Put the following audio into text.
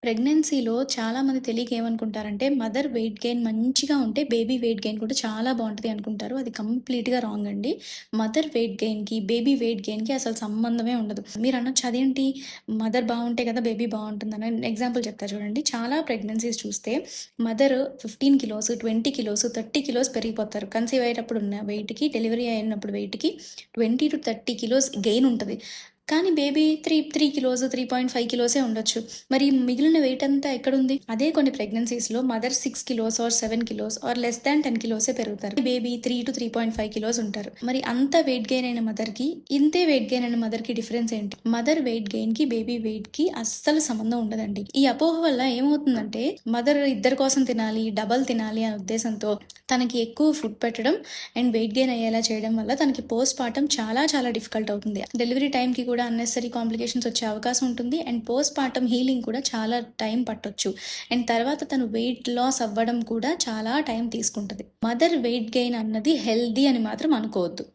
ప్రెగ్నెన్సీలో చాలామంది తెలియక ఏమనుకుంటారంటే, మదర్ వెయిట్ గెయిన్ మంచిగా ఉంటే, బేబీ వెయిట్ గెయిన్ కూడా చాలా బావుంటది అనుకుంటారు. అది కంప్లీట్‌గా రాంగ్ అండి. మదర్ వెయిట్ గెయిన్‌కి, బేబీ వెయిట్ గెయిన్‌కి అసలు సంబంధమే ఉండదు. మీరనొచ్చు అదేంటి మదర్ బావుంటే కదా బేబీ బావుంటుందని. ఎగ్జాంపుల్ చెప్తా చూడండి. చాలా ప్రెగ్నెన్సీస్ చూస్తే మదర్ 15 కిలోస్, 20 కిలోస్, 30 కిలోస్ పెరిగిపోతారు. కన్సీవ్ అయ్యేటప్పుడు ఉన్న వెయిట్‌కి, డెలివరీ అయినప్పుడు వెయిట్‌కి 20-30 కిలోస్ గెయిన్ ఉంటది. కానీ బేబీ 3 కిలోస్, 3.5 కిలోసే ఉండొచ్చు. మరి మిగిలిన వెయిట్ అంతా ఎక్కడుంది? అదే కొన్ని ప్రెగ్నెన్సీస్‌లో mother 6 kilos or 7 kilos or less than 10 కిలోసే పెరుగుతారు. బేబీ 3-3.5 కిలోస్ ఉంటారు. మరి అంత వెయిట్ గెయిన్ అయిన మదర్‌కి, ఇంతే వెయిట్ గెయిన్ అయిన మదర్‌కి డిఫరెన్స్ ఏంటి? మదర్ వెయిట్ గెయిన్‌కి, బేబీ వెయిట్‌కి అస్సలు సంబంధం ఉండదండి. ఈ అపోహ వల్ల ఏమవుతుందంటే, మదర్ ఇద్దరి కోసం తినాలి, డబల్ తినాలి అనే ఉద్దేశంతో తనకి ఎక్కువ ఫుడ్ పెట్టడం అండ్ వెయిట్ గెయిన్ అయ్యేలా చేయడం వల్ల తనకి పోస్ట్ పార్టమ్ చాలా చాలా డిఫికల్ట్ అవుతుంది. డెలివరీ టైంకి కూడా అన్నెసెసరీ కాంప్లికేషన్స్ వచ్చే అవకాశం ఉంటుంది. అండ్ పోస్ట్ పార్టమ్ హీలింగ్ కూడా చాలా టైం పట్టొచ్చు. అండ్ తర్వాత తను వెయిట్ లాస్ అవ్వడం కూడా చాలా టైం తీసుకుంటది. మదర్ వెయిట్ గెయిన్ అన్నది హెల్తీ అని మాత్రం అనుకోవద్దు.